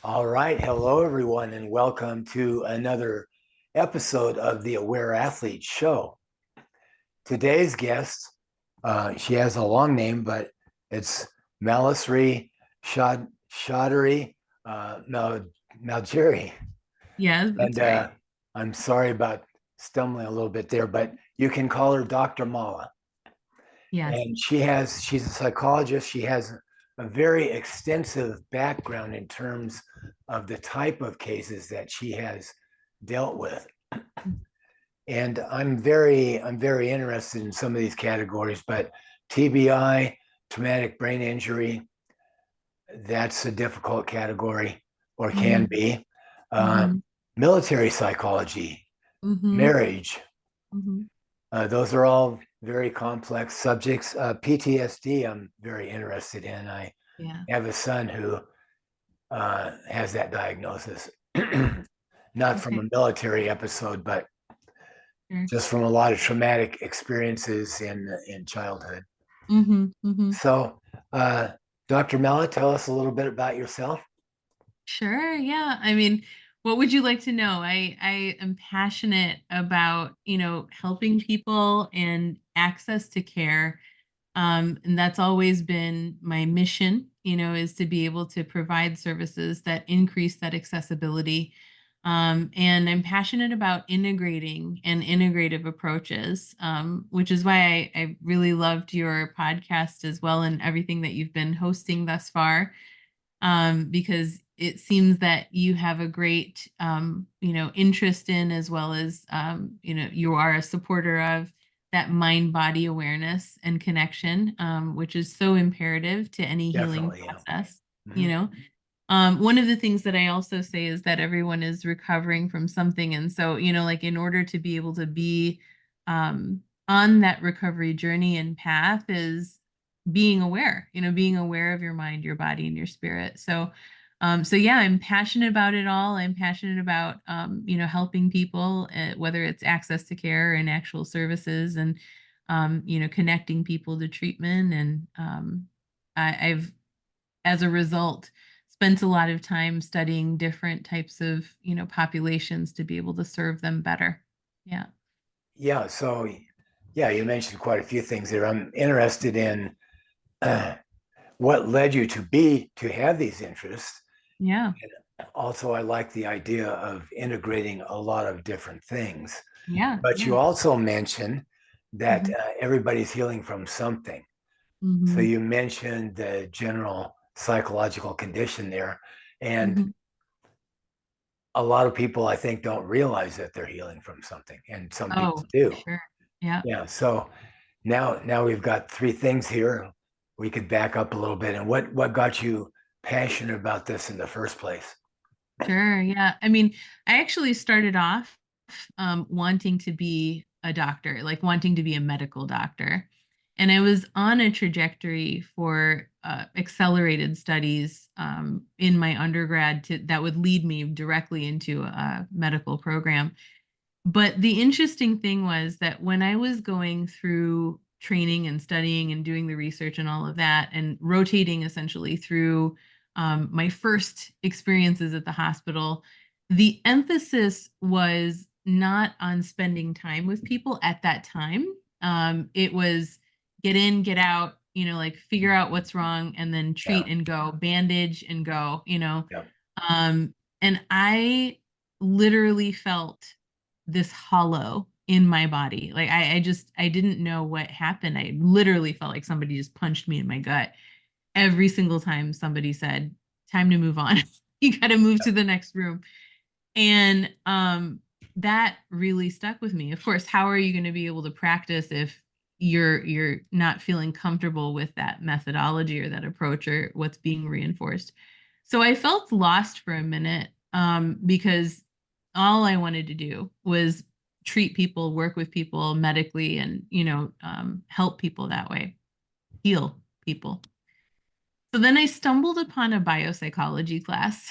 All right. Hello, everyone, and welcome to another episode of the Aware Athlete Show. Today's guest, she has a long name, but it's Malisri Chaudhary Malgiri. Yes, And that's right. I'm sorry about stumbling a little bit there, but you can call her Dr. Mala. Yes. And she's a psychologist. She has a very extensive background in terms of the type of cases that she has dealt with. And I'm very interested in some of these categories, but TBI, traumatic brain injury, that's a difficult category or can Mm-hmm. be. Uh, Mm-hmm. Military psychology, Mm-hmm. marriage, Mm-hmm. those are all very complex subjects. PTSD, I'm very interested in. I Yeah. have a son who has that diagnosis, not from Okay. a military episode, but Sure. just from a lot of traumatic experiences in childhood. Mm-hmm. Mm-hmm. So, uh, Dr. Mella, tell us a little bit about yourself. Sure. Yeah. I mean, what would you like to know? I am passionate about, helping people and access to care. And that's always been my mission, is to be able to provide services that increase that accessibility. And I'm passionate about integrating and integrative approaches, which is why I really loved your podcast as well and everything that you've been hosting thus far, because it seems that you have a great, interest in, as well as, you are a supporter of that mind body awareness and connection, which is so imperative to any healing Definitely, yeah. process. you Mhm. know one of the things that I also say is that everyone is recovering from something. And so, like, in order to be able to be, on that recovery journey and path, is being aware of your mind, your body, and your spirit. So yeah, I'm passionate about it all. I'm passionate about, helping people, whether it's access to care and actual services, and, connecting people to treatment. And I've, as a result, spent a lot of time studying different types of, populations to be able to serve them better. Yeah. Yeah. So, yeah, you mentioned quite a few things there. I'm interested in uh, what led you to have these interests. Yeah. Also, I like the idea of integrating a lot of different things. Yeah. But you Yeah. also mentioned that Hmm. everybody's healing from something. So Hmm. you mentioned the general psychological condition there. And Hmm. a lot of people, I think, don't realize that they're healing from something. And some people Oh, for do. sure. Yeah. Yeah. So now we've got three things here. We could back up a little bit. And what got you passionate about this in the first place? Sure. Yeah. I mean, I actually started off, wanting to be a doctor, like wanting to be a medical doctor. And I was on a trajectory for, accelerated studies, in my undergrad, that would lead me directly into a medical program. But the interesting thing was that when I was going through training and studying and doing the research and all of that, and rotating essentially through, my first experiences at the hospital, the emphasis was not on spending time with people at that time. It was get in, get out, like figure out what's wrong, and then Yeah. treat and go, bandage and go. Yeah. Um, and I literally felt this hollow in my body. Like I didn't know what happened. I literally felt like somebody just punched me in my gut every single time somebody said, "Time to move on. You got to move to the next room." And that really stuck with me. Of course, how are you going to be able to practice if you're not feeling comfortable with that methodology or that approach or what's being reinforced? So I felt lost for a minute, because all I wanted to do was treat people, work with people medically, and, help people that way, heal people. So then I stumbled upon a biopsychology class.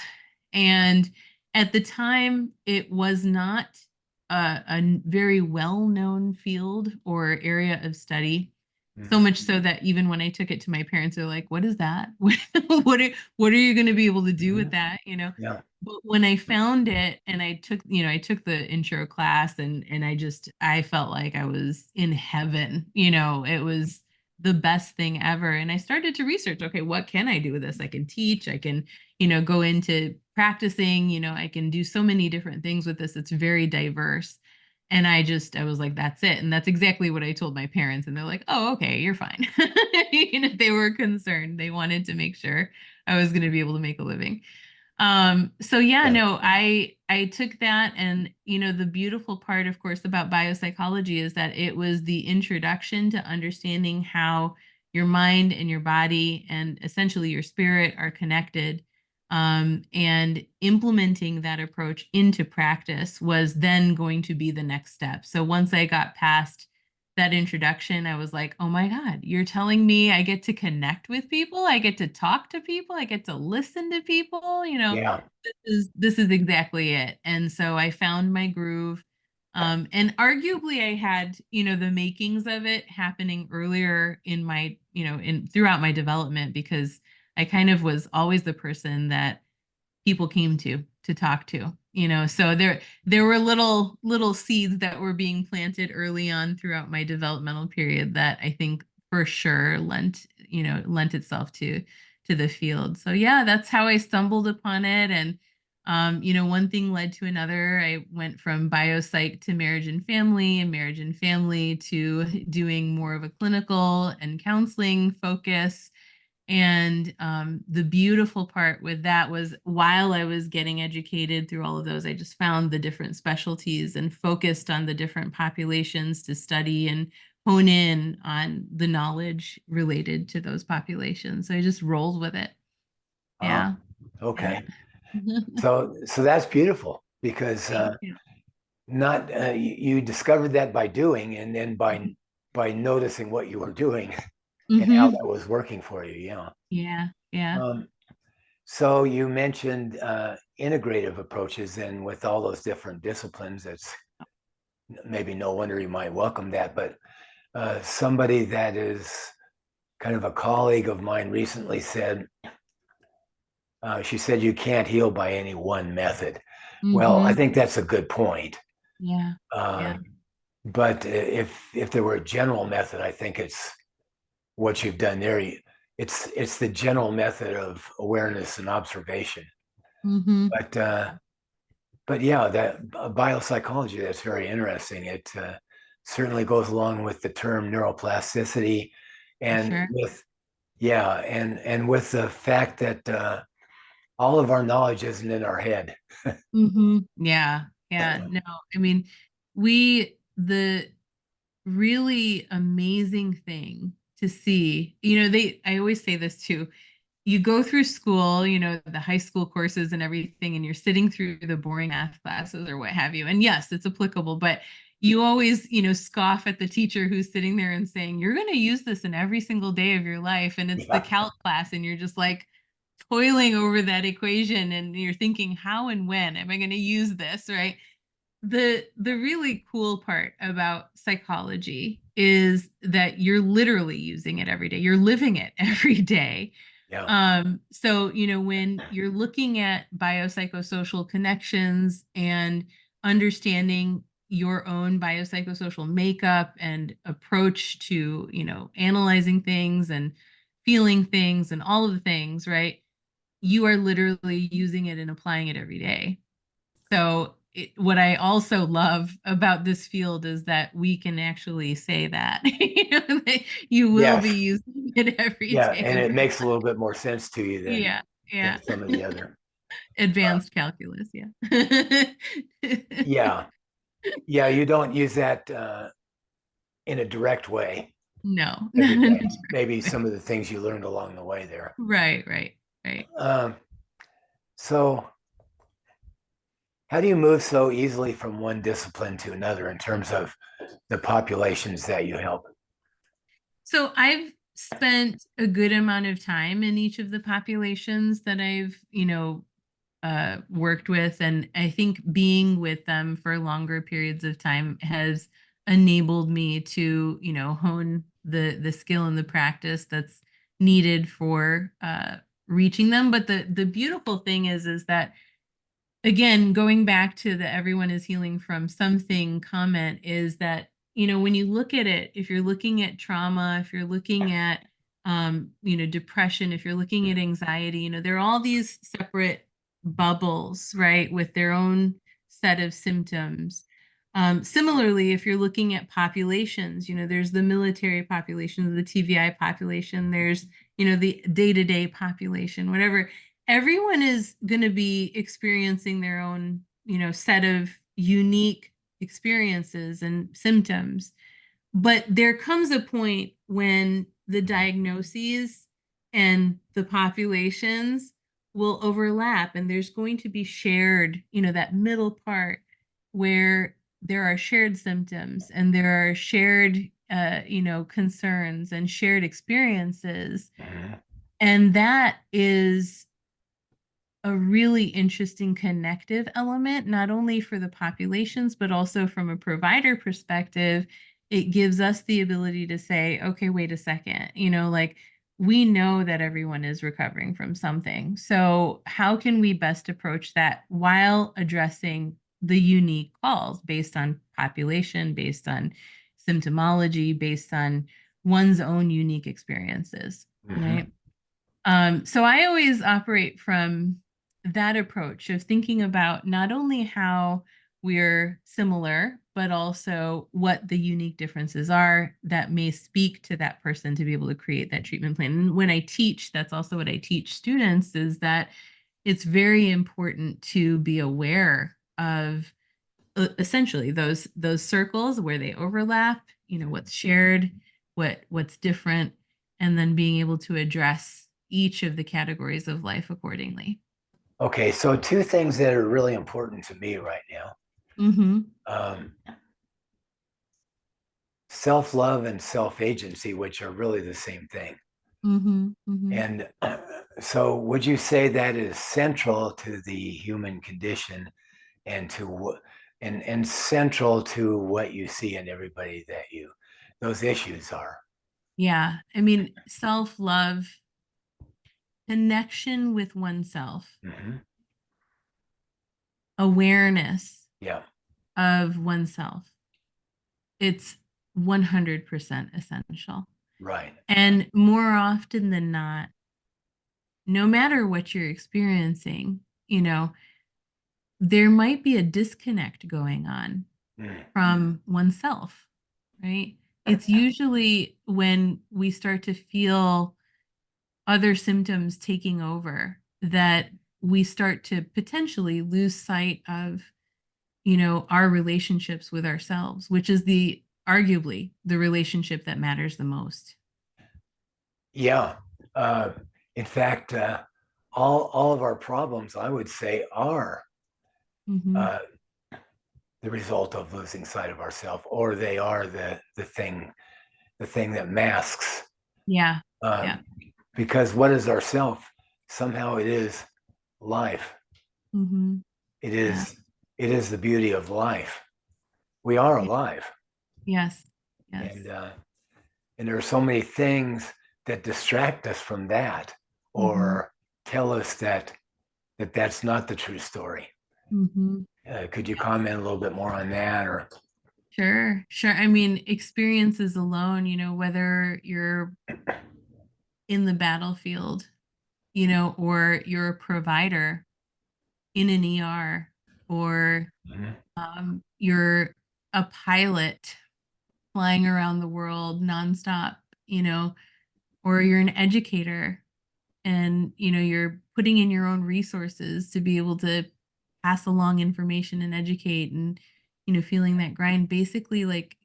And at the time, it was not a very well known field or area of study. So Mhm. much so that even when I took it to my parents, they're like, "What is that? What are you going to be able to do with Mhm. that?" Yeah. But when I found it and I took the intro class and I felt like I was in heaven. It was the best thing ever. And I started to research, okay, what can I do with this? I can teach, I can, go into practicing, I can do so many different things with this. It's very diverse. And I was like, that's it. And that's exactly what I told my parents. And they're like, oh, okay, you're fine. They were concerned. They wanted to make sure I was going to be able to make a living. So yeah, Yeah. no, I took that, and the beautiful part, of course, about biopsychology is that it was the introduction to understanding how your mind and your body and essentially your spirit are connected. And implementing that approach into practice was then going to be the next step. So once I got past that introduction, I was like, oh my God, you're telling me I get to connect with people, I get to talk to people, I get to listen to people, Yeah. this is exactly it. And so I found my groove. And arguably I had, the makings of it happening earlier in my, in throughout my development, because I kind of was always the person that people came to talk to. So there were little seeds that were being planted early on throughout my developmental period that I think for sure lent itself to the field. So yeah, that's how I stumbled upon it. And one thing led to another. I went from biopsych to marriage and family, and marriage and family to doing more of a clinical and counseling focus. And the beautiful part with that was, while I was getting educated through all of those, I just found the different specialties and focused on the different populations to study and hone in on the knowledge related to those populations. So I just rolled with it. Oh, Yeah. Yeah. okay. So that's beautiful because Thank you. not you discovered that by doing, and then by noticing what you were doing and how Hmm. that was working for you. Yeah. Yeah. Yeah. Um, so you mentioned integrative approaches, and with all those different disciplines, it's maybe no wonder you might welcome that. But somebody that is kind of a colleague of mine recently said, she said, you can't heal by any one method. Well, I Hmm. think that's a good point. Yeah. Uh, Yeah. but if there were a general method, I think it's what you've done there. It's the general method of awareness and observation. Hmm. But but yeah, that biopsychology, that's very interesting. It certainly goes along with the term neuroplasticity, For and sure. with yeah, and with the fact that all of our knowledge isn't in our head. Yeah. Yeah. No, I mean, the really amazing thing to see, I always say this too. You go through school, the high school courses and everything, and you're sitting through the boring math classes or what have you. And yes, it's applicable, but you always, scoff at the teacher who's sitting there and saying, you're going to use this in every single day of your life. And it's the Yeah, calc class, and you're just like toiling over that equation, and you're thinking, how and when am I going to use this? Right. The really cool part about psychology is that you're literally using it every day. You're living it every day. yeah, So, when you're looking at biopsychosocial connections and understanding your own biopsychosocial makeup and approach to, analyzing things and feeling things and all of the things, right? You are literally using it and applying it every day. So, what I also love about this field is that we can actually say that, that you will be yes, using it every yeah, day and of it your makes a life. little bit more sense to you Yeah, than yeah. some of the other. Advanced calculus, yeah. Yeah, yeah, you don't use that in a direct way No, every not in a day. direct Maybe way. some of the things you learned along the way there. Right, right, right. Um, so, how do you move so easily from one discipline to another in terms of the populations that you help? So I've spent a good amount of time in each of the populations that I've, worked with. And I think being with them for longer periods of time has enabled me to, hone the skill and the practice that's needed for reaching them. But the beautiful thing is that, again, going back to the everyone is healing from something comment, is that, when you look at it, if you're looking at trauma, if you're looking at depression, if you're looking at anxiety, there are all these separate bubbles, right, with their own set of symptoms. Similarly, if you're looking at populations, there's the military population, the TVI population, there's the day-to-day population, whatever. Everyone is going to be experiencing their own, set of unique experiences and symptoms. But there comes a point when the diagnoses and the populations will overlap, and there's going to be shared, that middle part where there are shared symptoms and there are shared, concerns and shared experiences. Mhm. And that is a really interesting connective element, not only for the populations, but also from a provider perspective. It gives us the ability to say, okay, wait a second, like, we know that everyone is recovering from something. So, how can we best approach that while addressing the unique calls based on population, based on symptomology, based on one's own unique experiences, Mhm. right? So I always operate from that approach of thinking about not only how we're similar, but also what the unique differences are that may speak to that person to be able to create that treatment plan. And when I teach, that's also what I teach students, is that it's very important to be aware of essentially those circles where they overlap, what's shared, what's different, and then being able to address each of the categories of life accordingly. Okay, so two things that are really important to me right now. Mm-hmm. Um, Self-love and self-agency, which are really the same thing. Mm-hmm. Mm-hmm. And so would you say that is central to the human condition and and central to what you see in everybody that you those issues are? Yeah. I mean, self-love, connection with oneself, Hmm. awareness Yeah, of oneself. It's 100% essential. right. And more often than not, no matter what you're experiencing, there might be a disconnect going on Mm. from oneself, right? It's usually when we start to feel other symptoms taking over that we start to potentially lose sight of, our relationships with ourselves, which is the arguably the relationship that matters the most. Yeah. Uh, in fact, all of our problems, I would say, are Mm-hmm. uh, the result of losing sight of ourselves, or they are the thing that masks. Yeah. Yeah. Um, because what is ourself? Somehow it is life. Mm-hmm. It Yeah. is the beauty of life. We are Yeah. alive, Yes. Yes. and there are so many things that distract us from that, Mm-hmm. or tell us that that's not the true story. Mm-hmm. Could you comment a little bit more on that, or? Sure, sure. I mean, experiences alone, whether you're in the battlefield, or you're a provider in an ER, or Mhm. you're a pilot flying around the world nonstop, or you're an educator and, you're putting in your own resources to be able to pass along information and educate and, feeling that grind. Basically, like,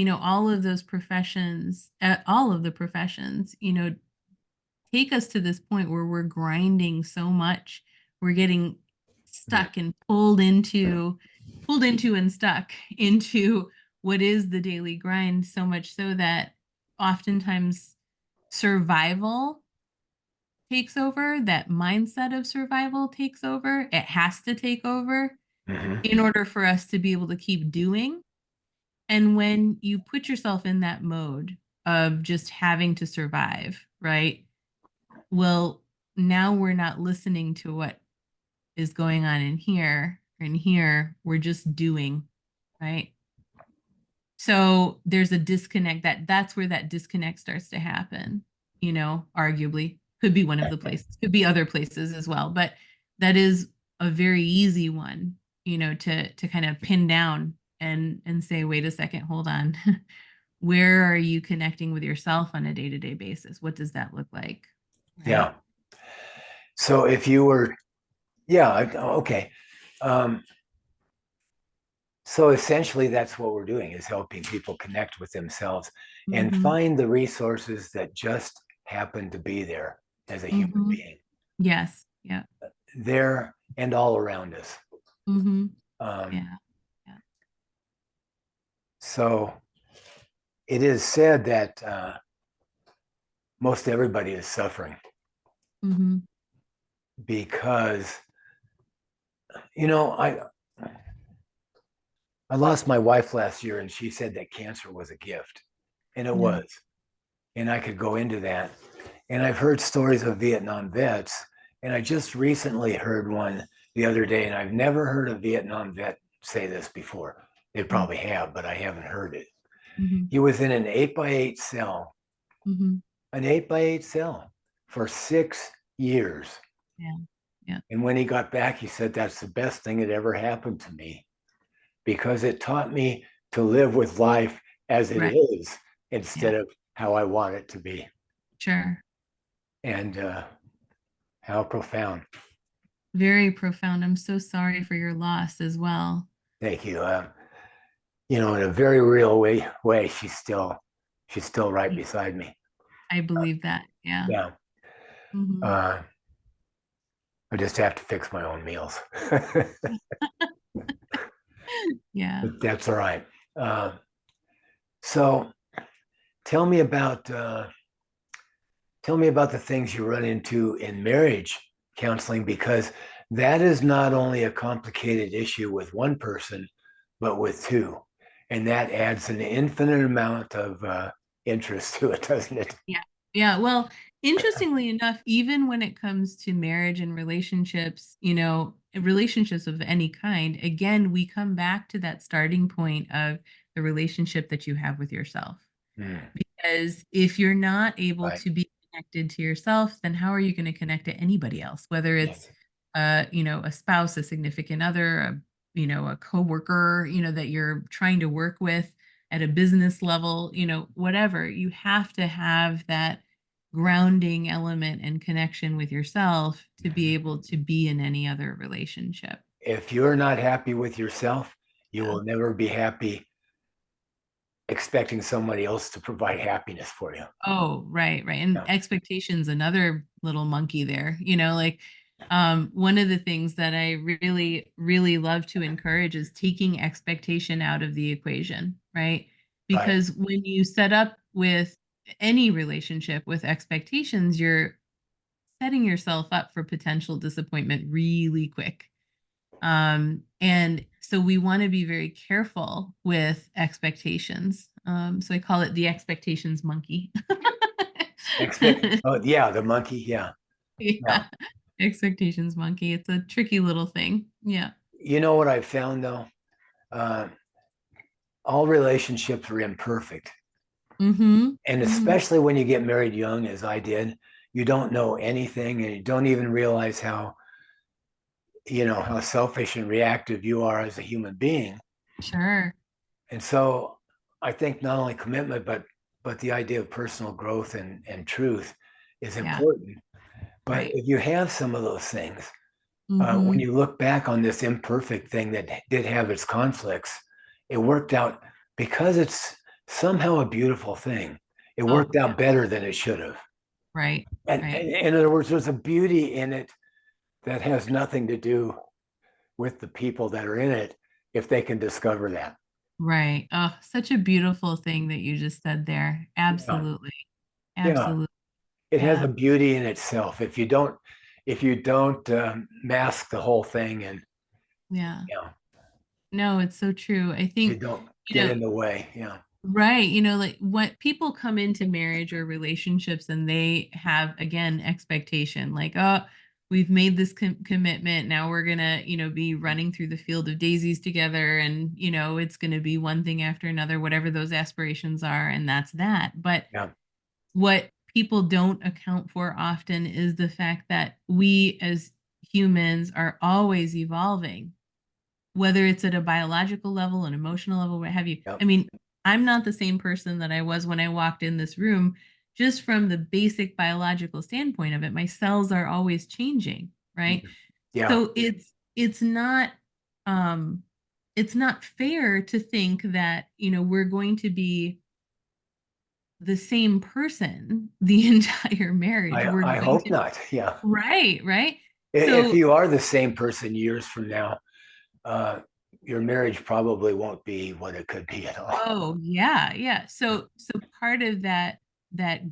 all of those professions, all of the professions, take us to this point where we're grinding so much. We're getting stuck and pulled into and stuck into what is the daily grind, so much so that oftentimes survival takes over, that mindset of survival takes over. It has to take over Mhm. in order for us to be able to keep doing. And when you put yourself in that mode of just having to survive, right? Well, now we're not listening to what is going on in here. In here, we're just doing, right? So there's a disconnect that's where that disconnect starts to happen, arguably. Could be one of the places, could be other places as well, but that is a very easy one, to kind of pin down and say, wait a second, hold on. Where are you connecting with yourself on a day-to-day basis? What does that look like? Right? Yeah. So if you were, yeah, okay. So essentially, that's what we're doing, is helping people connect with themselves and Mhm. find the resources that just happen to be there as a human Mhm. being, Yes. Yeah. there and all around us. Mhm. Um, Yeah. Yeah. so it is said that most everybody is suffering Mhm. because, you know, I lost my wife last year, and she said that cancer was a gift, and it Yeah. was. And I could go into that. And I've heard stories of Vietnam vets, and I just recently heard one the other day, and I've never heard a Vietnam vet say this before. They probably have, but I haven't heard it. Mhm. He was in an 8x8 cell, Mhm. an 8x8 cell for 6 years. Yeah. Yeah. And when he got back, he said, that's the best thing that ever happened to me, because it taught me to live with life as it Right. is Yeah. instead of how I want it to be. Sure. And how profound. Very profound. I'm so sorry for your loss as well. Thank you. In a very real way, she's still right Yeah, beside me. I believe that. Yeah. Yeah. Hmm. Uh, I just have to fix my own meals. Yeah. But that's all right. Uh, so tell me about the things you run into in marriage counseling, because that is not only a complicated issue with one person, but with two, and that adds an infinite amount of interest to it, doesn't it? Yeah. Yeah. Well, interestingly enough, even when it comes to marriage and relationships, relationships of any kind, again, we come back to that starting point of the relationship that you have with yourself. Mm, Because if you're not able right. to be connected to yourself, then how are you going to connect to anybody else? Whether it's Yes. a spouse, a significant other, a coworker, that you're trying to work with at a business level, whatever. You have to have that grounding element and connection with yourself to be able to be in any other relationship. If you're not happy with yourself, you Yeah. will never be happy expecting somebody else to provide happiness for you. Oh, right, right. And Yeah. expectations, another little monkey there, like one of the things that I really, really love to encourage is taking expectation out of the equation, right? Right. Because when you set up with any relationship with expectations, you're setting yourself up for potential disappointment really quick. And so we want to be very careful with expectations. So I call it the expectations monkey. Oh, yeah, the monkey. Yeah. Yeah. Yeah. Expectations monkey. It's a tricky little thing. Yeah. You know what I found though? Uh, all relationships are imperfect. Mm-hmm. And Mm-hmm. especially when you get married young, as I did, you don't know anything, and you don't even realize how selfish and reactive you are as a human being. Sure. And so I think not only commitment, but the idea of personal growth and truth is Yeah. important. But Right. if you have some of those things, when Mm-hmm. you look back on this imperfect thing that did have its conflicts, it worked out because it's somehow a beautiful thing. It Oh, worked yeah. out better than it should have. Right. And Right. in other words, there's a beauty in it that has nothing to do with the people that are in it if they can discover that. Right. Oh, such a beautiful thing that you just said there. Yeah. Absolutely. Yeah. Absolutely. It has Yeah. a beauty in itself. If you don't mask the whole thing, and Yeah. you know, No, it's so true. I you think, don't you get know, in the way. Yeah. Right. Like what people come into marriage or relationships and they have, again, expectation like, oh, we've made this commitment. Now we're going to, be running through the field of daisies together. And, it's going to be one thing after another, whatever those aspirations are. And that's that. But Yeah. what people don't account for often is the fact that we as humans are always evolving, whether it's at a biological level, an emotional level, what have you. Yeah. I mean, I'm not the same person that I was when I walked in this room, just from the basic biological standpoint of it. My cells are always changing, right? Mhm. Yeah. So um it's not fair to think that, we're going to be the same person the entire marriage. We're I going hope to, not. Yeah. right, right. If So you are the same person years from now, uh, your marriage probably won't be what it could be at all. oh yeah, yeah. So part of that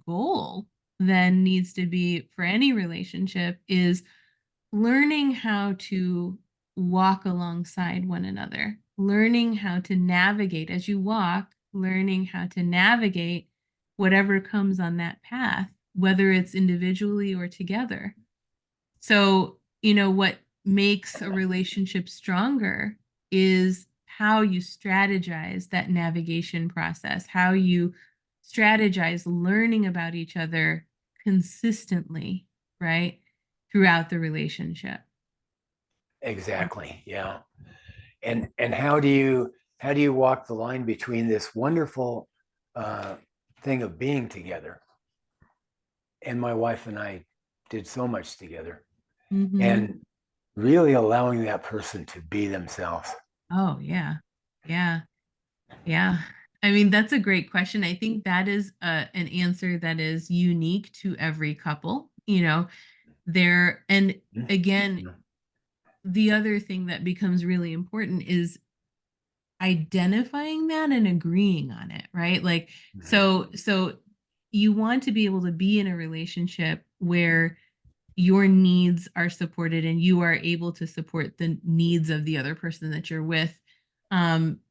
goal then needs to be for any relationship is learning how to walk alongside one another, learning how to navigate as you walk, learning how to navigate whatever comes on that path, whether it's individually or together. So, what makes a relationship stronger is how you strategize that navigation process, how you strategize learning about each other consistently, right? Throughout the relationship. Exactly. Yeah. And how do you walk the line between this wonderful uh, thing of being together, and my wife and I did so much together, Mm-hmm. and really allowing that person to be themselves? Oh, yeah. Yeah. Yeah. I mean, that's a great question. I think that is an answer that is unique to every couple. And again, Mhm. the other thing that becomes really important is identifying that and agreeing on it, right? Like, Mhm. so you want to be able to be in a relationship where your needs are supported and you are able to support the needs of the other person that you're with. Um,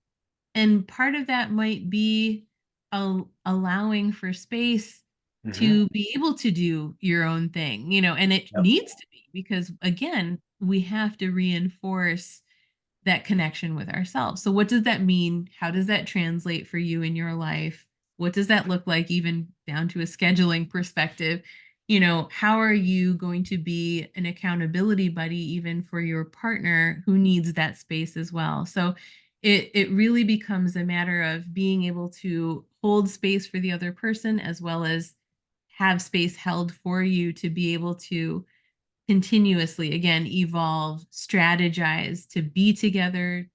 and part of that might be allowing for space Mhm. to be able to do your own thing, and it Yep. needs to be because, again, we have to reinforce that connection with ourselves. So, what does that mean? How does that translate for you in your life? What does that look like, even down to a scheduling perspective? How are you going to be an accountability buddy, even for your partner who needs that space as well? So, it really becomes a matter of being able to hold space for the other person as well as have space held for you to be able to continuously, again, evolve, strategize to be together,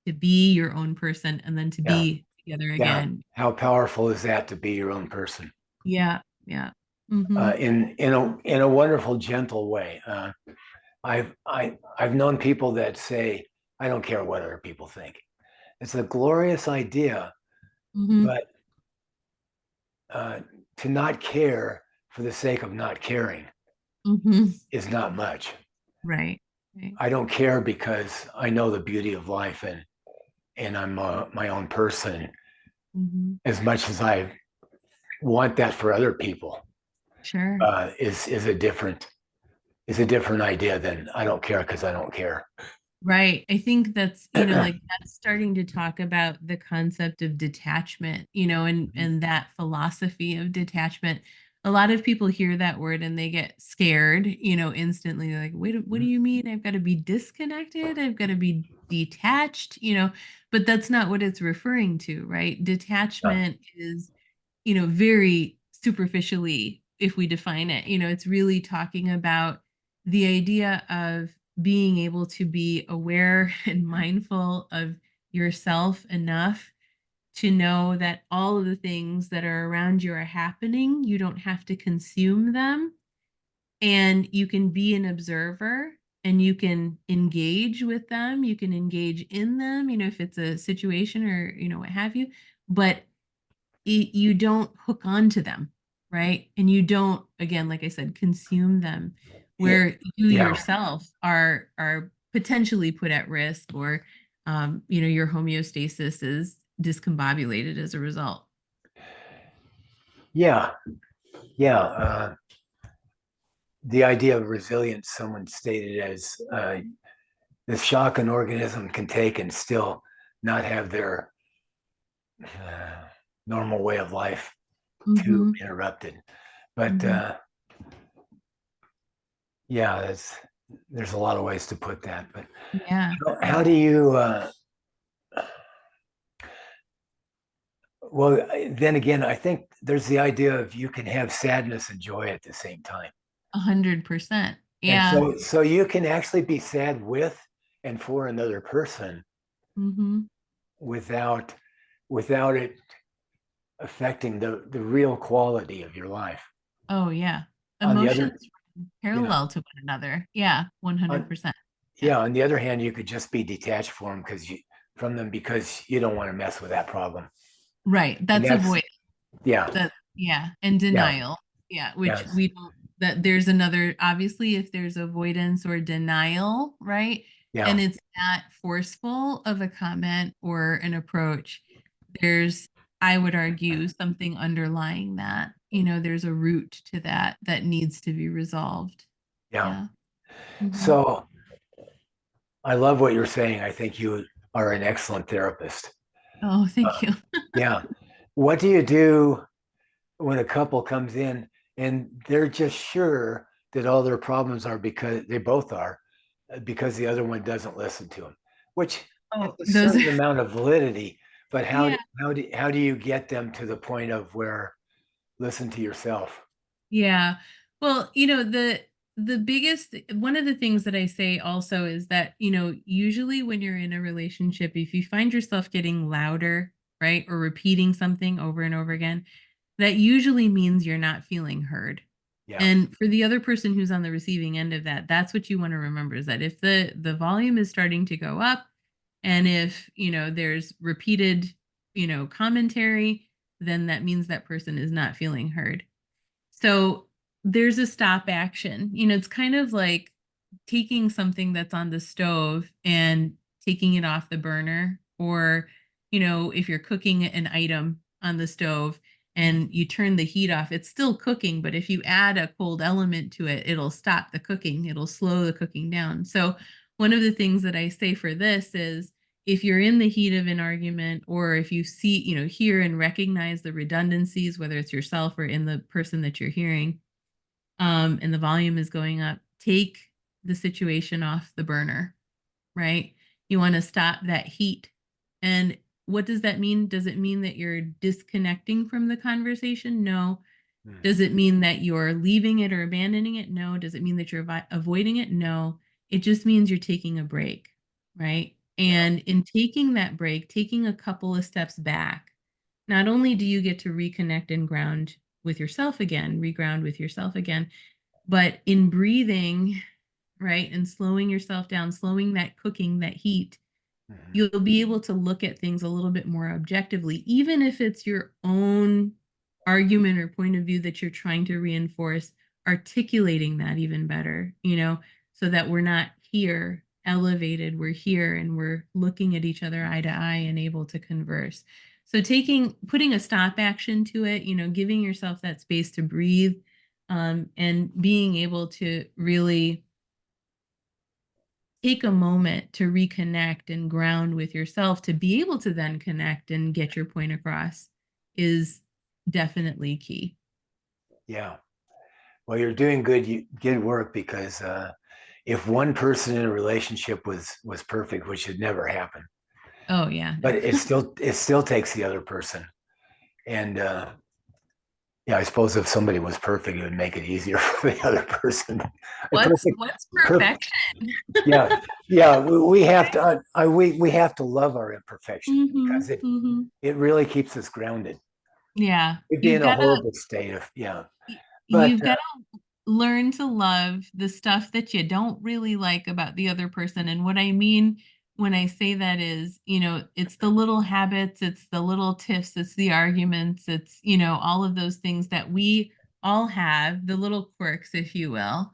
to be your own person, and then to Yeah. be together Yeah. again. How powerful is that to be your own person, Yeah, yeah. Mm-hmm. in a wonderful, gentle way? I've known people that say, "I don't care what other people think." It's a glorious idea, Mm-hmm. but uh, to not care for the sake of not caring Mm-hmm. is not much. Right. Right. I don't care because I know the beauty of life, and I'm my own person, Mm-hmm. as much as I want that for other people. Sure. Is a different idea than I don't care because I don't care. Right. I think that's, like that's starting to talk about the concept of detachment, and that philosophy of detachment. A lot of people hear that word and they get scared, instantly. They're like, wait, what do you mean? I've got to be disconnected? I've got to be detached, but that's not what it's referring to, right? Yeah. Detachment is, very superficially, if we define it, it's really talking about the idea of being able to be aware and mindful of yourself enough to know that all of the things that are around you are happening. You don't have to consume them, and you can be an observer and you can engage with them. You can engage in them, if it's a situation or, what have you. But you don't hook onto them, right? And you don't, again, like I said, consume them, Yeah. where you Yeah. yourself are potentially put at risk, or your homeostasis discombobulated as a result. Yeah. Yeah. The idea of resilience, someone stated as the shock an organism can take and still not have their normal way of life too Mm-hmm. interrupted. But Mm-hmm. yeah, there's a lot of ways to put that. But Yeah. how do you? Well, then again, I think there's the idea of you can have sadness and joy at the same time, 100%. and Yeah. so you can actually be sad with and for another person Mm-hmm. without it affecting the real quality of your life. Oh, yeah. On the other, Emotions yeah, parallel to one another. Yeah, on 100%. Yeah. yeah, on the other hand, you could just be detached from them because you don't want to mess with that problem. Right. And That's that's avoid yeah, that. Yeah. And yeah, denial. Yeah. Which yes, we don't, that there's another, obviously, if there's avoidance or denial, right? yeah, And it's not forceful of a comment or an approach, there's, I would argue, something underlying that. There's a root to that that needs to be resolved. yeah. Yeah. Hmm. So I love what you're saying. I think you are an excellent therapist. Oh, Uh, thank you. yeah. What do you do when a couple comes in and they're just sure that all their problems are because they both are because the other one doesn't listen to them, which has Oh, a those are, certain amount of validity. But yeah. how do you get them to the point of where listen to yourself? Yeah. Well, the biggest one of the things that I say also is that, usually when you're in a relationship, if you find yourself getting louder, right, or repeating something over and over again, that usually means you're not feeling heard. Yeah, And for the other person who's on the receiving end of that, that's what you want to remember is that if the volume is starting to go up and if, there's repeated, commentary, then that means that person is not feeling heard. So there's a stop action. It's kind of like taking something that's on the stove and taking it off the burner, or, if you're cooking an item on the stove and you turn the heat off, it's still cooking, but if you add a cold element to it, it'll stop the cooking, it'll slow the cooking down. So, one of the things that I say for this is if you're in the heat of an argument, or if you see, hear and recognize the redundancies, whether it's yourself or in the person that you're hearing, and the volume is going up, take the situation off the burner, right? You want to stop that heat. And what does that mean? Does it mean that you're disconnecting from the conversation? No. mm, Does it mean that you're leaving it or abandoning it? No. Does it mean that you're avoiding it? No. It just means you're taking a break, right? yeah, And in taking that break, taking a couple of steps back, not only do you get to reconnect and ground with yourself again, reground with yourself again, but in breathing, right, and slowing yourself down, slowing that cooking, that heat, mhm, you'll be able to look at things a little bit more objectively, even if it's your own argument or point of view that you're trying to reinforce, articulating that even better, so that we're not here elevated, we're here and we're looking at each other eye to eye and able to converse. So putting a stop action to it, giving yourself that space to breathe, and being able to really take a moment to reconnect and ground with yourself to be able to then connect and get your point across is definitely key. yeah. Well, you're doing good work because if one person in a relationship was perfect, which should never happen, Oh yeah, but no. it still takes the other person. And yeah, I suppose if somebody was perfect, it would make it easier for the other person. A perfect, What's perfect. perfection? Yeah, yeah. We have to. We have to love our imperfections because Hmm. Hmm. it really keeps us grounded. Yeah, We'd be in a horrible state of yeah. But you've got to learn to love the stuff that you don't really like about the other person. And what I mean when I say that is, it's the little habits, it's the little tiffs, it's the arguments, it's, all of those things that we all have, the little quirks, if you will.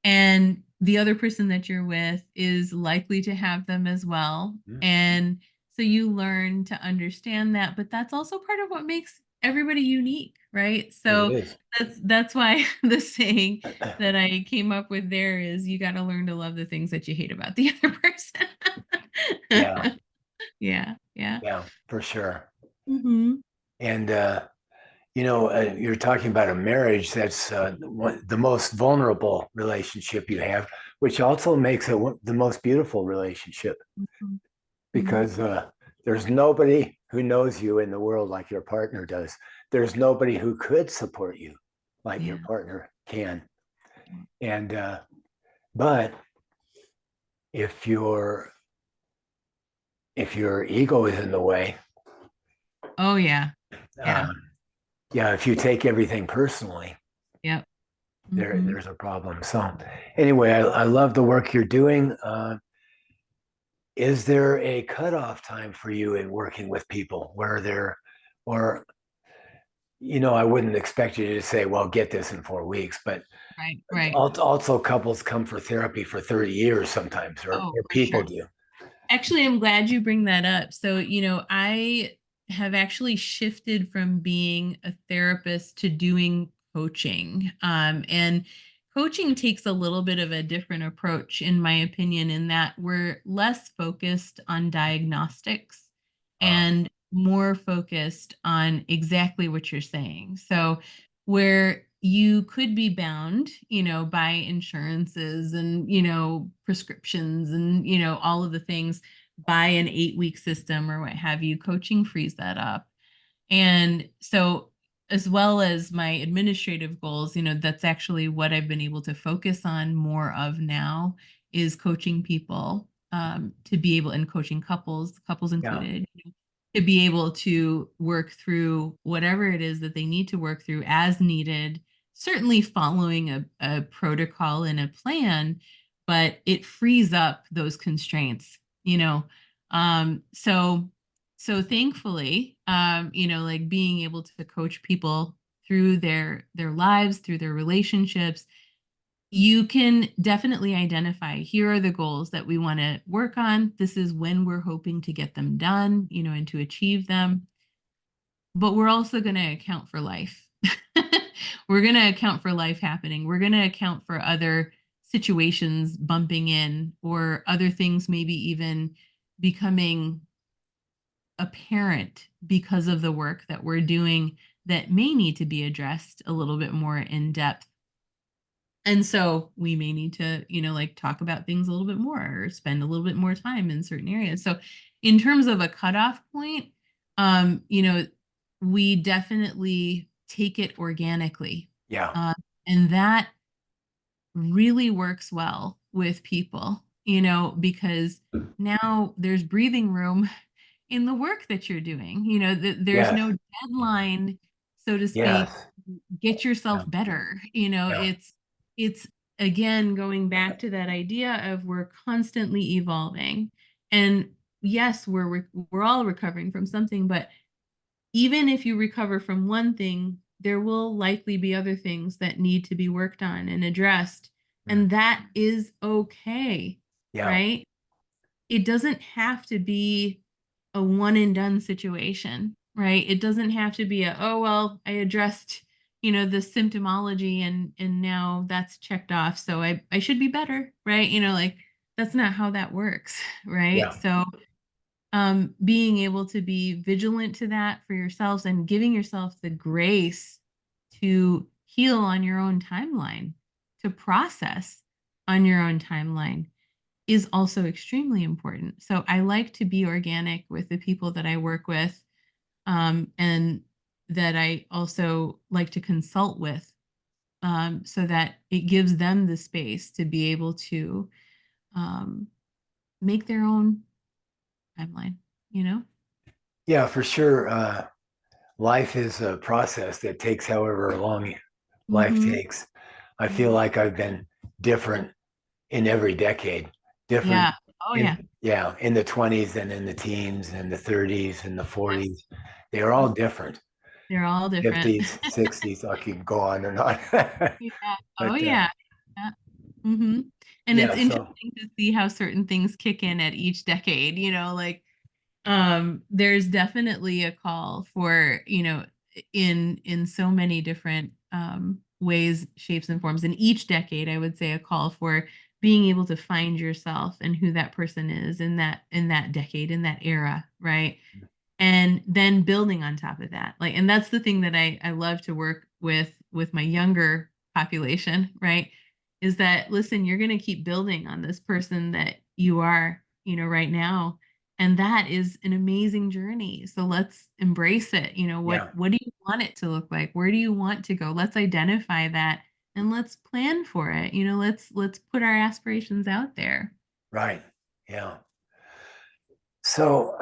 And the other person that you're with is likely to have them as well. mm, And So you learn to understand that, but that's also part of what makes everybody unique, right? It So is. that's why the saying that I came up with there is you got to learn to love the things that you hate about the other Yeah, person. Yeah, yeah. yeah, for sure. Hmm. And you're talking about a marriage that's the most vulnerable relationship you have, which also makes it the most beautiful relationship Hmm. because there's nobody who knows you in the world like your partner does. There's nobody who could support you like your Yeah. partner can. And but if your if your ego is in the way, Oh yeah. Yeah. um, yeah, if you take everything personally, Yep. Hmm. there's a problem. So anyway, I love the work you're doing. Is there a cutoff time for you in working with people where they're, or I wouldn't expect you to say, well, get this in 4 weeks, but Right. Right. also couples come for therapy for 30 years sometimes, Oh, or for people sure. do. Actually, I'm glad you bring that up. So, I have actually shifted from being a therapist to doing coaching. And coaching takes a little bit of a different approach, in my opinion, in that we're less focused on diagnostics Uh, and more focused on exactly what you're saying. So, where you could be bound, by insurances and, prescriptions and, all of the things by an 8-week system or what have you, coaching frees that up. And so, as well as my administrative goals, that's actually what I've been able to focus on more of now is coaching people to be able, and coaching couples yeah, included, to be able to work through whatever it is that they need to work through as needed, certainly following a protocol and a plan, but it frees up those constraints, so thankfully, like being able to coach people through their lives, through their relationships, you can definitely identify here are the goals that we want to work on. This is when we're hoping to get them done, and to achieve them. But we're also going to account for life. We're going to account for life happening. We're going to account for other situations bumping in, or other things maybe even becoming apparent because of the work that we're doing that may need to be addressed a little bit more in depth. And so we may need to, like talk about things a little bit more or spend a little bit more time in certain areas. So in terms of a cutoff point, um, you know, we definitely take it organically. yeah, Uh, and that really works well with people, because now there's breathing room in the work that you're doing. There's yes, no deadline, so to speak. yes, Get yourself yeah, better. yeah, It's again going back to that idea of we're constantly evolving. And yes, we're all recovering from something, but even if you recover from one thing, there will likely be other things that need to be worked on and addressed. mm, And that is okay, yeah, right? It doesn't have to be a one and done situation, right? It doesn't have to be oh well, I addressed, the symptomology and now that's checked off. So I should be better, right? Like that's not how that works, right? yeah, So being able to be vigilant to that for yourselves and giving yourself the grace to heal on your own timeline, to process on your own timeline is also extremely important. So I like to be organic with the people that I work with, and that I also like to consult with, so that it gives them the space to be able to um, make their own timeline, you know? yeah, for sure. Life is a process that takes however long life Mm-hmm. takes. I feel Yeah. like I've been different in every decade, different Yeah. Oh, yeah. in the 20s and in the teens and the 30s and the Yes. 40s. They're all different. They're all different. 50s, 60s, I can go on and on. Yeah. Oh, But yeah. Yeah. Mm-hmm. And it's yeah, so interesting to see how certain things kick in at each decade, like There's definitely a call for, in so many different ways, shapes, and forms. In each decade, I would say a call for being able to find yourself and who that person is in that decade, in that era, right? And then building on top of that. Like, and that's the thing that I love to work with my younger population, right? Is that, listen, you're going to keep building on this person that you are, right now, and that is an amazing journey. So let's embrace it. what Yeah, what do you want it to look like? Where do you want to go? Let's identify that and let's plan for it. Let's put our aspirations out there. right. Yeah. So,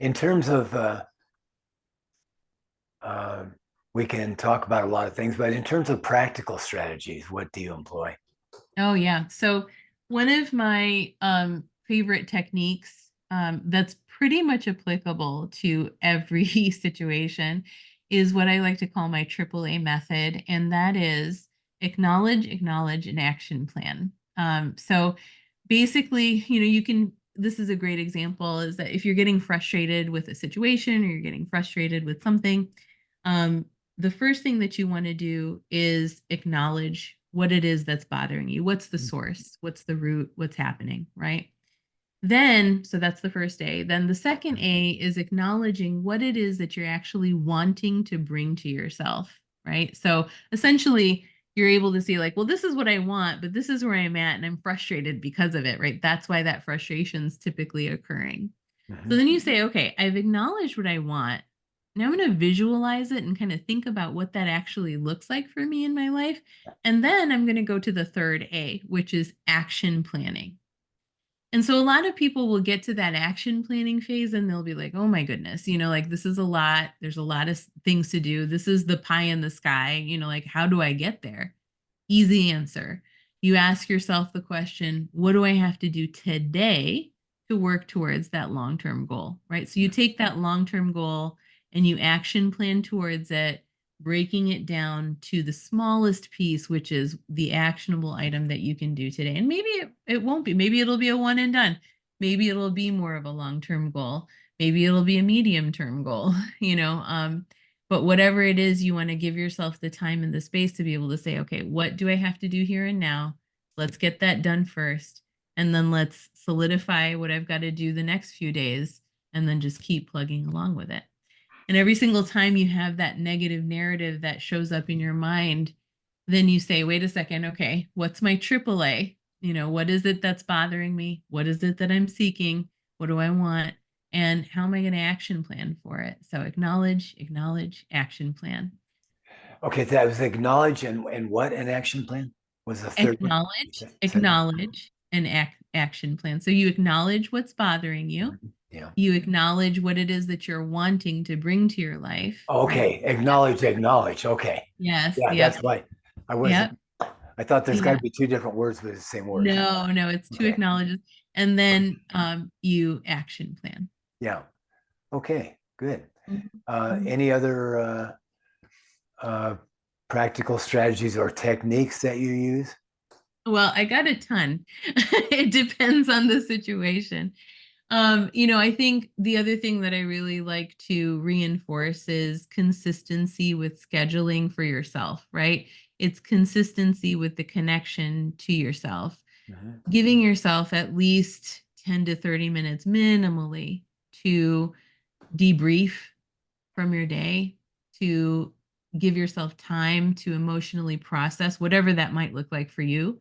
in terms of, uh, we can talk about a lot of things, but in terms of practical strategies, what do you employ? Oh yeah. So one of my favorite techniques that's pretty much applicable to every situation is what I like to call my AAA method, and that is acknowledge, acknowledge, and action plan. So basically, you can. This is a great example: is that if you're getting frustrated with a situation or you're getting frustrated with something, um, the first thing that you want to do is acknowledge what it is that's bothering you. What's the source? What's the root? What's happening? Right. Then, so that's the first A. Then the second A is acknowledging what it is that you're actually wanting to bring to yourself. Right. So essentially, you're able to see, like, well, this is what I want, but this is where I'm at and I'm frustrated because of it. Right. That's why that frustration is typically occurring. So Mhm. then you say, okay, I've acknowledged what I want. Now I'm going to visualize it and kind of think about what that actually looks like for me in my life. And then I'm going to go to the third A, which is action planning. And so a lot of people will get to that action planning phase and they'll be like, oh my goodness, like, this is a lot. There's a lot of things to do. This is the pie in the sky. Like, how do I get there? Easy answer. You ask yourself the question, what do I have to do today to work towards that long term goal? Right. So you take that long term goal and you action plan towards it, breaking it down to the smallest piece, which is the actionable item that you can do today. And maybe it won't be, maybe it'll be a one and done. Maybe it'll be more of a long term goal. Maybe it'll be a medium term goal, but whatever it is, you want to give yourself the time and the space to be able to say, okay, what do I have to do here and now? Let's get that done first. And then let's solidify what I've got to do the next few days and then just keep plugging along with it. And every single time you have that negative narrative that shows up in your mind, then you say, wait a second, okay, what's my AAA? What is it that's bothering me? What is it that I'm seeking? What do I want? And how am I going to action plan for it? So acknowledge, acknowledge, action plan. Okay, that was acknowledge and what an action plan was the third one. Acknowledge, Say that. acknowledge, and action plan. So you acknowledge what's bothering you. Mhm. Yeah. You acknowledge what it is that you're wanting to bring to your life, right? Okay, acknowledge, acknowledge. Okay. Yes, Yeah, yep, that's why I yep, wasn't, I thought there's got yeah. to be two different words with the same word. No, no, it's two Okay. acknowledges. And then you action plan. Yeah. Okay, good. Mhm, mhm. Any other uh, practical strategies or techniques that you use? Well, I got a ton. It depends on the situation. I think the other thing that I really like to reinforce is consistency with scheduling for yourself, right? It's consistency with the connection to yourself, Mhm. giving yourself at least 10 to 30 minutes minimally to debrief from your day, to give yourself time to emotionally process whatever that might look like for you,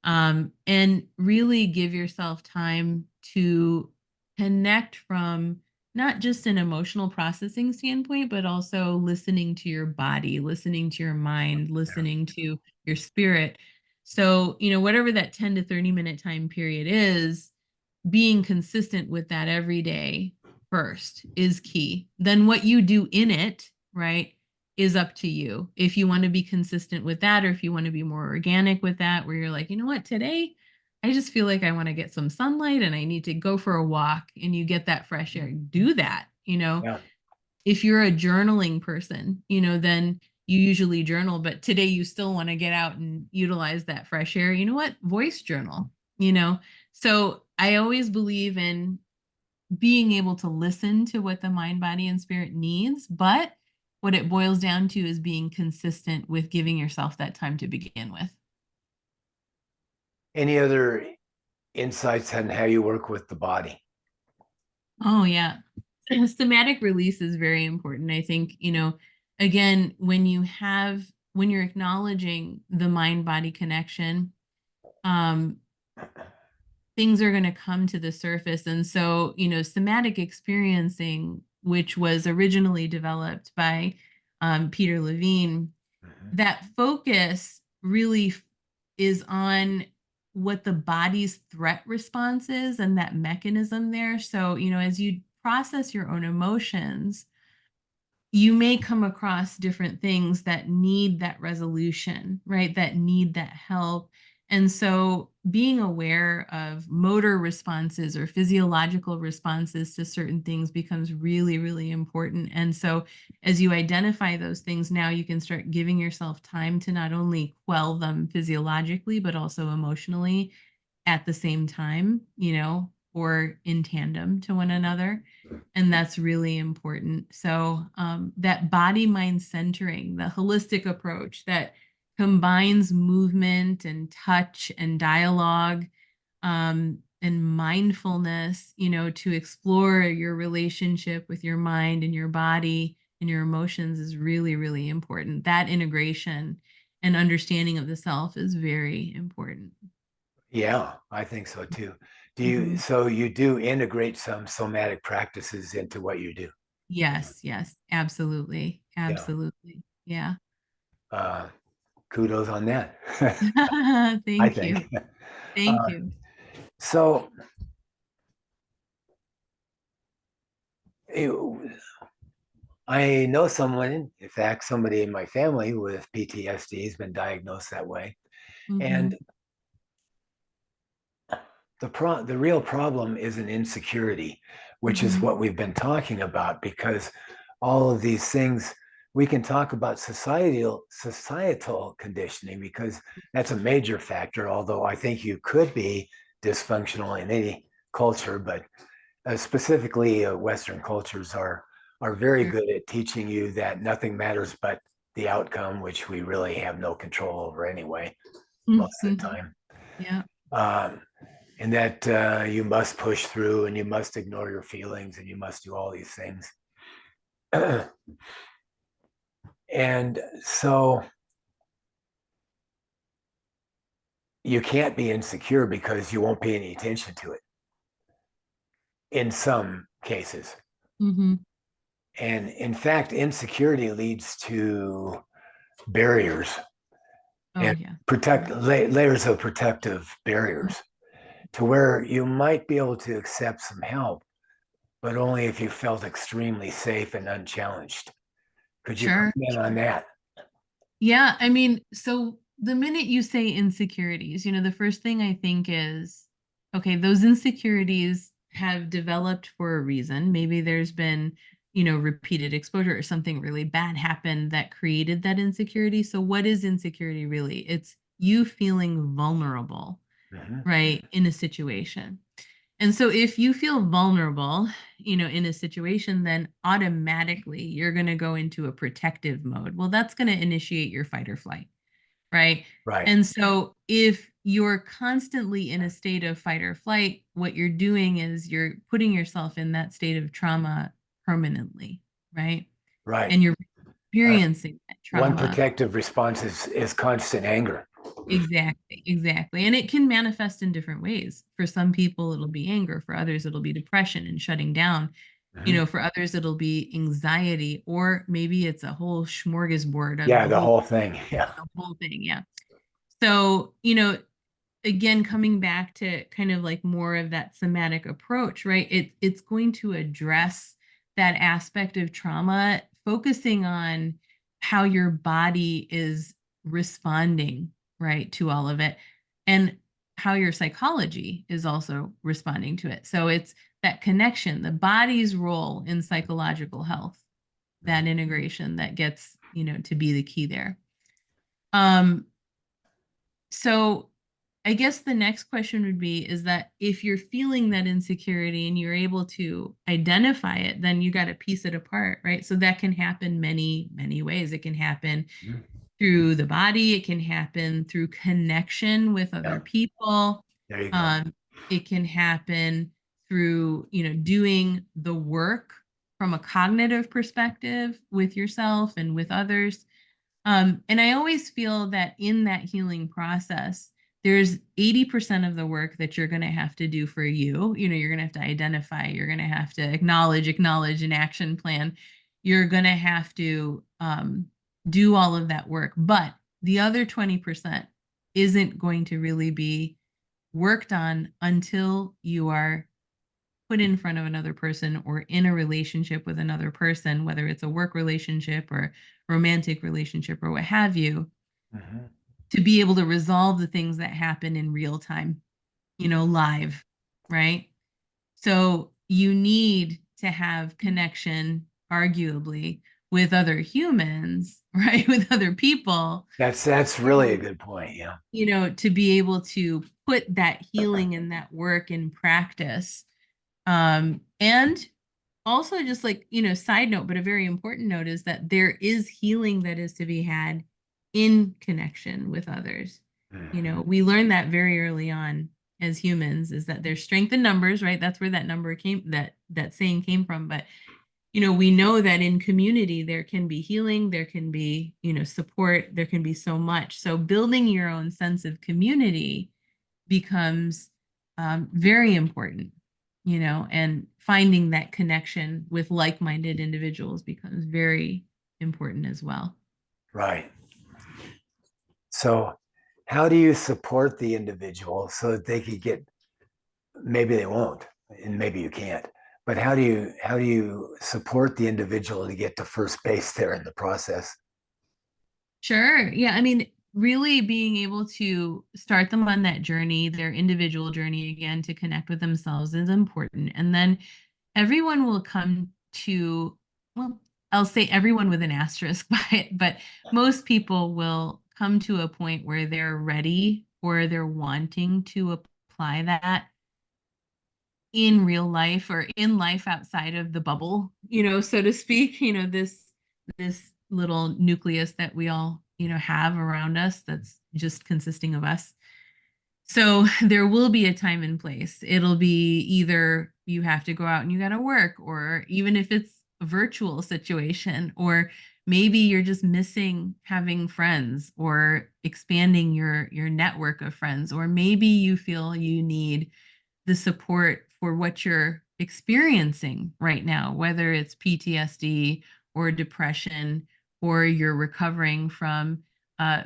and really give yourself time to connect from not just an emotional processing standpoint, but also listening to your body, listening to your mind, Yeah. listening to your spirit. So, whatever that 10 to 30-minute time period is, being consistent with that every day first is key. Then what you do in it, right, is up to you. If you want to be consistent with that, or if you want to be more organic with that, where you're like, you know what, today I just feel like I want to get some sunlight and I need to go for a walk, and you get that fresh air, do that. Yeah. If you're a journaling person, then you usually journal, but today you still want to get out and utilize that fresh air. You know what? Voice journal, you know? So I always believe in being able to listen to what the mind, body, and spirit needs. But what it boils down to is being consistent with giving yourself that time to begin with. Any other insights on how you work with the body? Oh, yeah. Somatic release is very important. I think, again, when you're acknowledging the mind body connection, um, things are going to come to the surface. And so, somatic experiencing, which was originally developed by Peter Levine, Mhm. that focus really is on what the body's threat response is and that mechanism there. So, as you process your own emotions, you may come across different things that need that resolution, right? That need that help. And so being aware of motor responses or physiological responses to certain things becomes really, really important. And so as you identify those things, now you can start giving yourself time to not only quell them physiologically, but also emotionally at the same time, or in tandem to one another. And that's really important. So, that body mind centering, the holistic approach that combines movement and touch and dialogue, and mindfulness, to explore your relationship with your mind and your body and your emotions is really, really important. That integration and understanding of the self is very important. Yeah, I think so too. Mhm. So you do integrate some somatic practices into what you do? Yes, yes, absolutely. Yeah. Absolutely. Yeah. Uh, Kudos on that. I Thank you. think. Thank Uh, you. so you- I know someone, in fact, somebody in my family with PTSD has been diagnosed that way. And Mhm. the real problem is an insecurity, which is Mhm. what we've been talking about, because all of these things we can talk about societal conditioning because that's a major factor, although I think you could be dysfunctional in any culture, but specifically Western cultures are very Sure. good at teaching you that nothing matters but the outcome, which we really have no control over anyway, most of the Mhm. time. Yeah. Um, and that you must push through and you must ignore your feelings and you must do all these things. And so you can't be insecure because you won't pay any attention to it in some cases. Mhm. And in fact, insecurity leads to barriers Oh, and yeah. layers of protective barriers to where you might be able to accept some help, but only if you felt extremely safe and unchallenged. Could you Sure. comment on that? Yeah, I mean, so the minute you say insecurities, the first thing I think is, okay, those insecurities have developed for a reason. Maybe there's been, repeated exposure or something really bad happened that created that insecurity. So, what is insecurity really? It's you feeling vulnerable, Mhm. right, in a situation. And so if you feel vulnerable, in a situation, then automatically you're going to go into a protective mode. Well, that's going to initiate your fight or flight, right? Right, And so if you're constantly in a state of fight or flight, what you're doing is you're putting yourself in that state of trauma permanently, right? right. And you're Uh, experiencing that One trauma. protective response is constant anger. Exactly, exactly. And it can manifest in different ways. For some people, it'll be anger. For others, it'll be depression and shutting down. Mhm. For others, it'll be anxiety, or maybe it's a whole smorgasbord of Yeah, the whole thing. Yeah, the whole thing. Yeah. So, again, coming back to kind of like more of that somatic approach, right? It's going to address that aspect of trauma, focusing on how your body is responding, right, to all of it, and how your psychology is also responding to it. So it's that connection, the body's role in psychological health, that integration that gets, to be the key there. Um, so I guess the next question would be is that if you're feeling that insecurity and you're able to identify it, then you got to piece it apart, right? So that can happen many, many ways. It can happen Mhm. through the body, it can happen through connection with Yeah, other people. there you go. Um, it can happen through, doing the work from a cognitive perspective with yourself and with others. And I always feel that in that healing process, there's 80% of the work that you're going to have to do for you. You're going to have to identify, you're going to have to acknowledge an action plan. You're going to have to do all of that work. But the other 20% isn't going to really be worked on until you are put in front of another person or in a relationship with another person, whether it's a work relationship or romantic relationship or what have you, Mhm. to be able to resolve the things that happen in real time, live, right? So you need to have connection, arguably, with other humans, right? With other people, That's really a good point. Yeah. to be able to put that healing and that work in practice. And also just like, side note, but a very important note is that there is healing that is to be had in connection with others. Mhm. We learned that very early on as humans is that there's strength in numbers, right? That's where that number came, that saying came from. But we know that in community there can be healing, there can be, support, there can be so much. So building your own sense of community becomes very important, and finding that connection with like-minded individuals becomes very important as well. Right. So, how do you support the individual so that they could get, maybe they won't, and maybe you can't, but how do you support the individual to get to first base there in the process? Sure. Yeah. I mean, really being able to start them on that journey, their individual journey again, to connect with themselves is important. And then everyone will come to, well, I'll say everyone with an asterisk by it, but most people will come to a point where they're ready or they're wanting to apply that in real life or in life outside of the bubble, so to speak, this little nucleus that we all, have around us that's just consisting of us. So there will be a time and place. It'll be either you have to go out and you got to work, or even if it's a virtual situation, or maybe you're just missing having friends or expanding your network of friends, or maybe you feel you need the support for what you're experiencing right now, whether it's PTSD or depression, or you're recovering from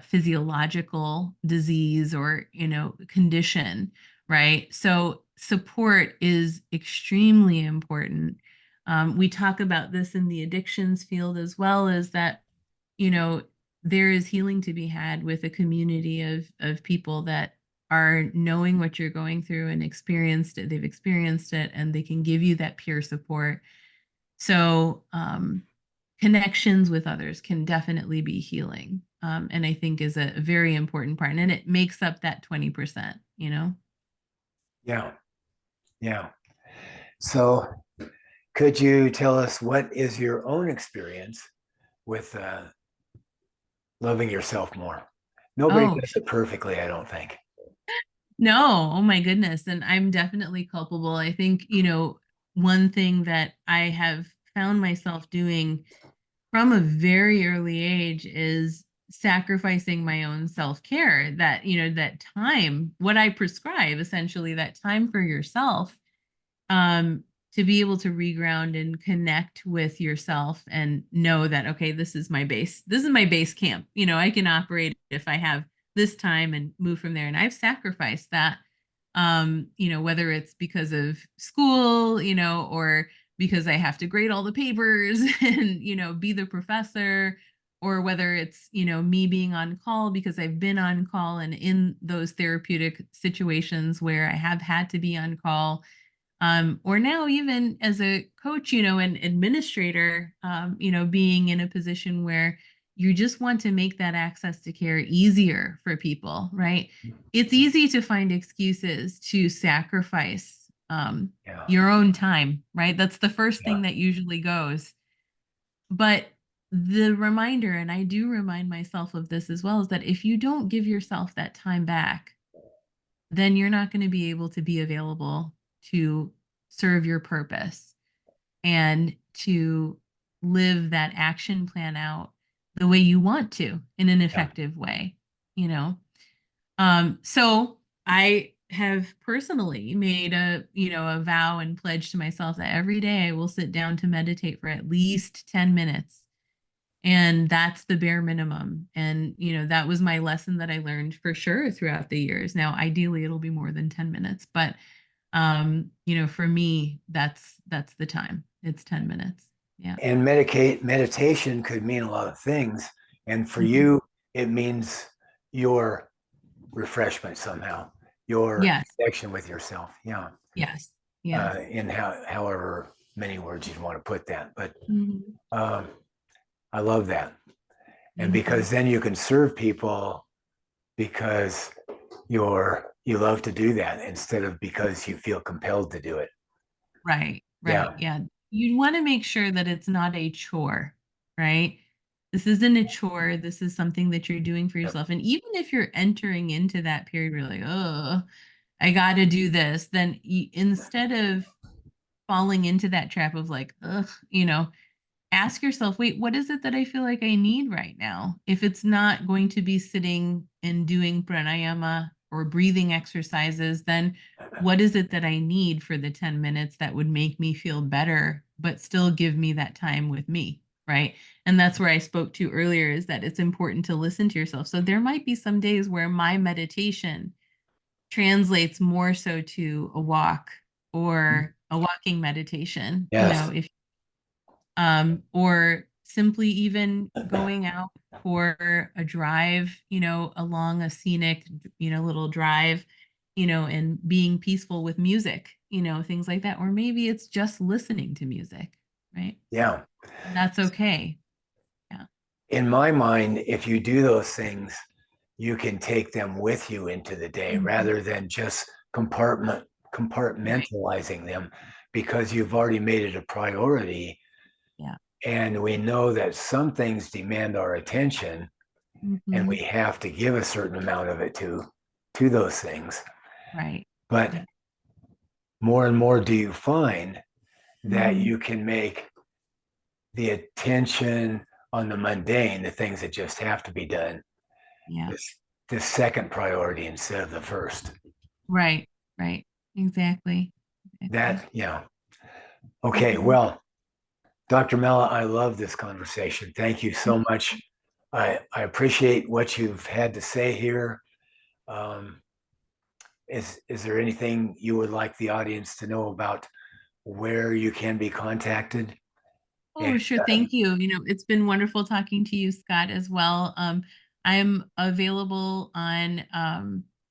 physiological disease or condition, right? So support is extremely important. We talk about this in the addictions field as well, as that you know there is healing to be had with a community of people that are knowing what you're going through and experienced it. They've experienced it, and they can give you that peer support. So connections with others can definitely be healing, and I think is a very important part, and it makes up that 20%. Yeah. Yeah. So, could you tell us what is your own experience with loving yourself more? Nobody Oh, does it perfectly, I don't think. no, oh my goodness. And I'm definitely culpable. I think, one thing that I have found myself doing from a very early age is sacrificing my own self-care, that, that time, what I prescribe, essentially that time for yourself, um, to be able to reground and connect with yourself and know that, okay, this is my base. This is my base camp. I can operate if I have this time and move from there. And I've sacrificed that, whether it's because of school, or because I have to grade all the papers and, be the professor, or whether it's, me being on call because I've been on call and in those therapeutic situations where I have had to be on call, or now even as a coach, and administrator, being in a position where you just want to make that access to care easier for people, right? It's easy to find excuses to sacrifice Yeah. your own time, right? That's the first Yeah. thing that usually goes. But the reminder, and I do remind myself of this as well, is that if you don't give yourself that time back, then you're not going to be able to be available to serve your purpose and to live that action plan out the way you want to in an Yeah. effective way, you know. So I have personally made a vow and pledge to myself that every day I will sit down to meditate for at least 10 minutes. And that's the bare minimum. And, that was my lesson that I learned for sure throughout the years. Now, ideally it'll be more than 10 minutes, but for me, that's the time. It's 10 minutes. Yeah. And meditation could mean a lot of things. And for Mhm. you, it means your refreshment somehow, your Yes. connection with yourself. Yeah. Yes. Yes. In however many words you'd want to put that. But Mhm. um, I love that. And Thank you. because then you can serve people because you love to do that instead of because you feel compelled to do it. Right. Right. Yeah. Yeah. You want to make sure that it's not a chore, right? This isn't a chore. This is something that you're doing for Yep. yourself. And even if you're entering into that period where you're like, oh, I got to do this, then instead of falling into that trap of like, ugh, ask yourself, wait, what is it that I feel like I need right now? If it's not going to be sitting and doing pranayama or breathing exercises, then what is it that I need for the 10 minutes that would make me feel better, but still give me that time with me? Right. And that's where I spoke to earlier is that it's important to listen to yourself. So there might be some days where my meditation translates more so to a walk or a walking meditation, Yes. if or simply even going out for a drive, along a scenic, little drive, and being peaceful with music, things like that. Or maybe it's just listening to music, right? Yeah. And that's okay. Yeah. In my mind, if you do those things, you can take them with you into the day Mhm. rather than just Right. compartmentalizing them because you've already made it a priority. Yeah. And we know that some things demand our attention and we Hmm. have to give a certain amount of it to those things. Right. But Yeah. more and more do you find that Hmm. you can make the attention on the mundane, the things that just have to be done, Yeah. this the second priority instead of the first. Right. Right. Exactly. Exactly. That, yeah. Okay, Hmm. well, Dr. Mella, I love this conversation. Thank you so much. I appreciate what you've had to say here. Um, is there anything you would like the audience to know about where you can be contacted? And Oh, sure. Thank you. It's been wonderful talking to you, Scott, as well. I'm available on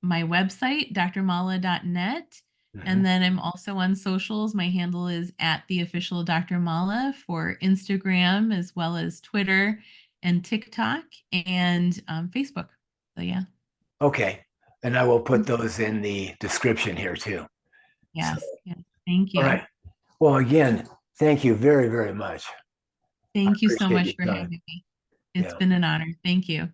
my website, drmala.net. mhm. And then I'm also on socials. My handle is at the official Dr. Mala for Instagram, as well as Twitter and TikTok and Facebook. So, yeah. Okay, and I will put those in the description here too. So, Yes. Yes. Thank all you. right. Well, again, thank you very, very much. I Thank you so appreciate much your for time. having me. It's Yeah. been an honor. Thank you.